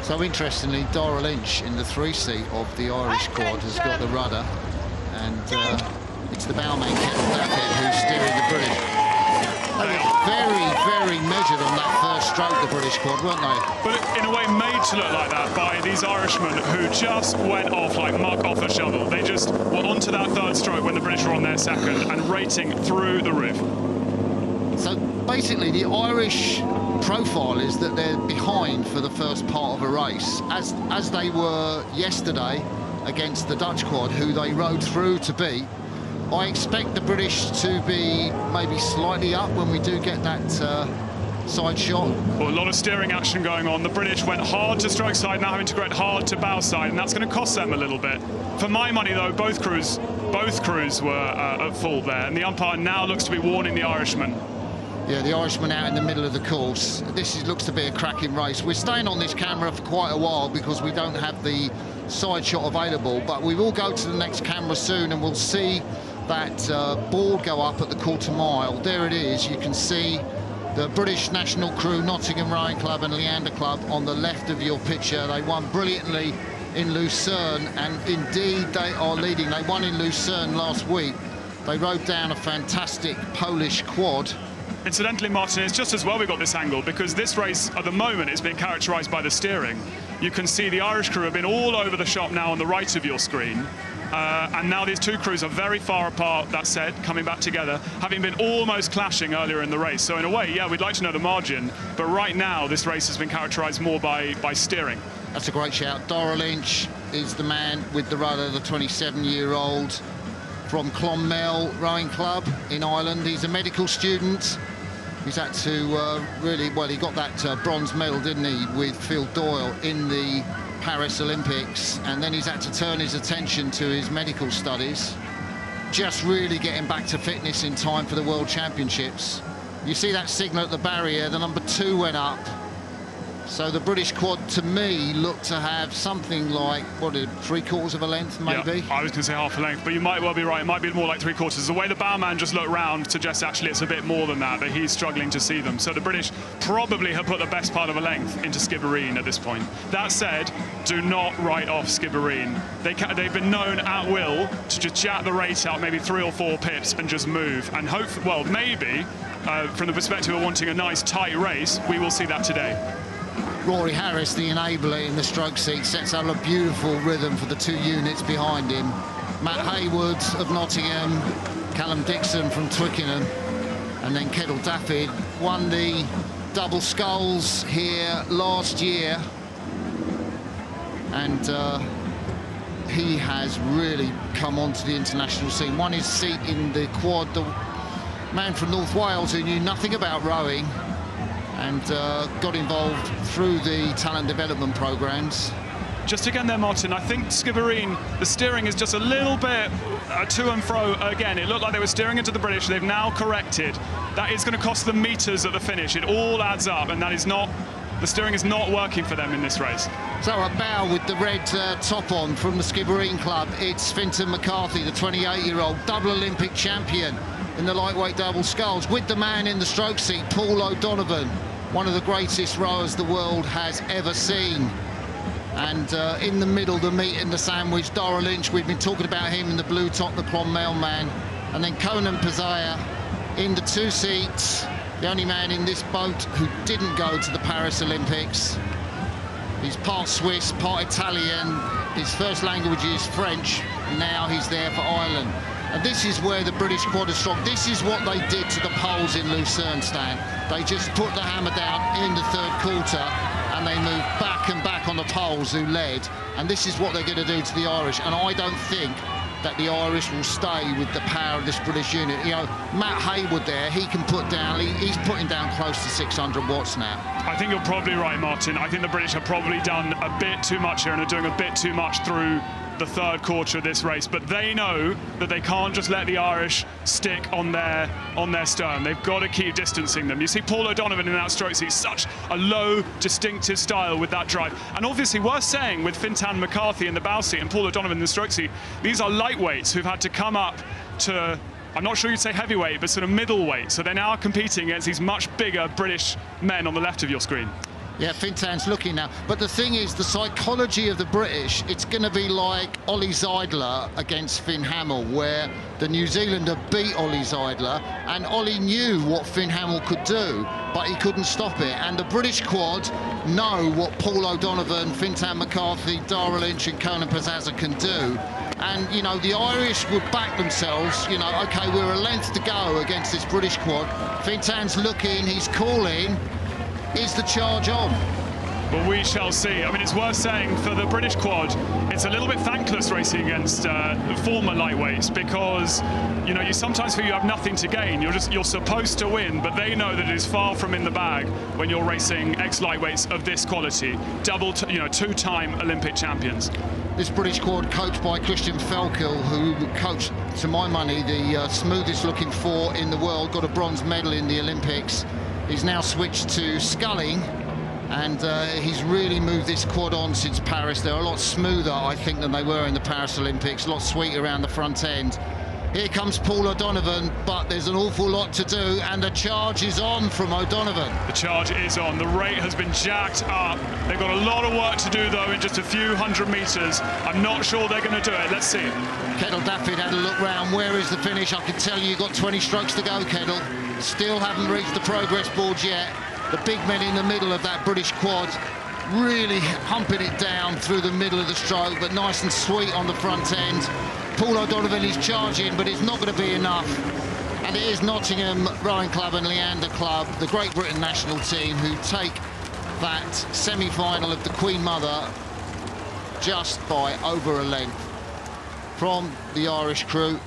So interestingly, Dara Lynch in the 3-seat of the Irish quad has got the rudder, and it's the bowman Kettle Dafford who's steering the British. They were very, very measured on that first stroke, the British quad, weren't they? But in a way made to look like that by these Irishmen who just went off like muck off a shovel. They just were onto that third stroke when the British were on their second and rating through the roof. So basically the Irish profile is that they're behind for the first part of a race, as they were yesterday against the Dutch quad, who they rode through to beat. I expect the British to be maybe slightly up when we do get that side shot. Well, a lot of steering action going on. The British went hard to stroke side, now having to go hard to bow side, and that's going to cost them a little bit. For my money, though, both crews were at fault there, and the umpire now looks to be warning the Irishman. Yeah, the Irishman out in the middle of the course. This looks to be a cracking race. We're staying on this camera for quite a while because we don't have the side shot available, but we will go to the next camera soon and we'll see that board go up at the quarter mile. There it is. You can see the British national crew, Nottingham Rowing Club and Leander Club on the left of your picture. They won brilliantly in Lucerne, and indeed they are leading. They won in Lucerne last week. They rode down a fantastic Polish quad. Incidentally, Martin, it's just as well we got this angle, because this race at the moment is being characterised by the steering. You can see the Irish crew have been all over the shop now on the right of your screen. And now these two crews are very far apart, that said, coming back together, having been almost clashing earlier in the race. So in a way, yeah, we'd like to know the margin, but right now this race has been characterised more by steering. That's a great shout. Dara Lynch is the man with the rudder, the 27-year-old from Clonmel Rowing Club in Ireland. He's a medical student. He's had to really, well, he got that bronze medal, didn't he, with Phil Doyle in the Paris Olympics, and then he's had to turn his attention to his medical studies, just really getting back to fitness in time for the World Championships. You see that signal at the barrier, the number 2 went up. So the British quad, to me, looked to have something like, what, 3/4 of a length, maybe? Yeah, I was going to say half a length, but you might well be right. It might be more like 3/4. The way the bowman just looked round suggests actually it's a bit more than that, but he's struggling to see them. So the British probably have put the best part of a length into Skibbereen at this point. That said, do not write off Skibbereen. They've been known at will to just jack the rate out maybe 3 or 4 pips and just move. And hope, well, maybe, from the perspective of wanting a nice tight race, we will see that today. Rory Harris, the enabler in the stroke seat, sets out a beautiful rhythm for the 2 units behind him. Matt Haywood of Nottingham, Callum Dixon from Twickenham, and then Kettle Dafford won the double sculls here last year, and he has really come onto the international scene. Won his seat in the quad, the man from North Wales who knew nothing about rowing, and got involved through the talent development programs. Just again there, Martin, I think Skibbereen, the steering is just a little bit to and fro again. It looked like they were steering into the British. They've now corrected. That is going to cost them meters at the finish. It all adds up, and that is not, the steering is not working for them in this race. So a bow with the red top on from the Skibbereen Club. It's Fintan McCarthy, the 28-year-old double Olympic champion in the lightweight double sculls, with the man in the stroke seat, Paul O'Donovan, one of the greatest rowers the world has ever seen. And in the middle, the meat and the sandwich, Dara Lynch, we've been talking about him in the blue top, the Clonmel man. And then Conan Pazaya in the 2 seats, the only man in this boat who didn't go to the Paris Olympics. He's part Swiss, part Italian. His first language is French, and now he's there for Ireland. And this is where the British quad is strong. This is what they did to the Poles in Lucerne, Stan. They just put the hammer down in the 3rd quarter, and they moved back and back on the Poles who led. And this is what they're going to do to the Irish. And I don't think that the Irish will stay with the power of this British unit. You know, Matt Haywood there, he can put down, he's putting down close to 600 watts now. I think you're probably right, Martin. I think the British have probably done a bit too much here and are doing a bit too much through the 3rd quarter of this race, but they know that they can't just let the Irish stick on their stern. They've got to keep distancing them. You see Paul O'Donovan in that stroke seat, such a low, distinctive style with that drive. And obviously, worth saying, with Fintan McCarthy in the bow seat and Paul O'Donovan in the stroke seat, these are lightweights who've had to come up to, I'm not sure you'd say heavyweight, but sort of middleweight. So they're now competing against these much bigger British men on the left of your screen. Yeah, Fintan's looking now. But the thing is, the psychology of the British, it's going to be like Ollie Zeidler against Finn Hamill, where the New Zealander beat Ollie Zeidler, and Ollie knew what Finn Hamill could do, but he couldn't stop it. And the British quad know what Paul O'Donovan, Fintan McCarthy, Dara Lynch and Conan Pizzazza can do. And, you know, the Irish would back themselves, you know, OK, we're a length to go against this British quad. Fintan's looking, he's calling. Is the charge on? Well, we shall see. I mean, it's worth saying for the British quad, it's a little bit thankless racing against former lightweights, because, you know, you sometimes feel you have nothing to gain. You're supposed to win, but they know that it is far from in the bag when you're racing ex-lightweights of this quality, two-time Olympic champions. This British quad coached by Christian Felkill, who coached, to my money, the smoothest looking four in the world, got a bronze medal in the Olympics. He's now switched to sculling, and he's really moved this quad on since Paris. They're a lot smoother, I think, than they were in the Paris Olympics, a lot sweeter around the front end. Here comes Paul O'Donovan, but there's an awful lot to do, and the charge is on from O'Donovan. The charge is on. The rate has been jacked up. They've got a lot of work to do, though, in just a few hundred metres. I'm not sure they're going to do it. Let's see it. Kettle Daffyd had a look round. Where is the finish? I can tell you, you've got 20 strokes to go, Kettle. Still haven't reached the progress boards yet. The big men in the middle of that British quad really humping it down through the middle of the stroke, but nice and sweet on the front end. Paul O'Donovan is charging, but it's not going to be enough. And it is Nottingham Rowing Club and Leander Club, the Great Britain national team, who take that semi-final of the Queen Mother just by over a length from the Irish crew.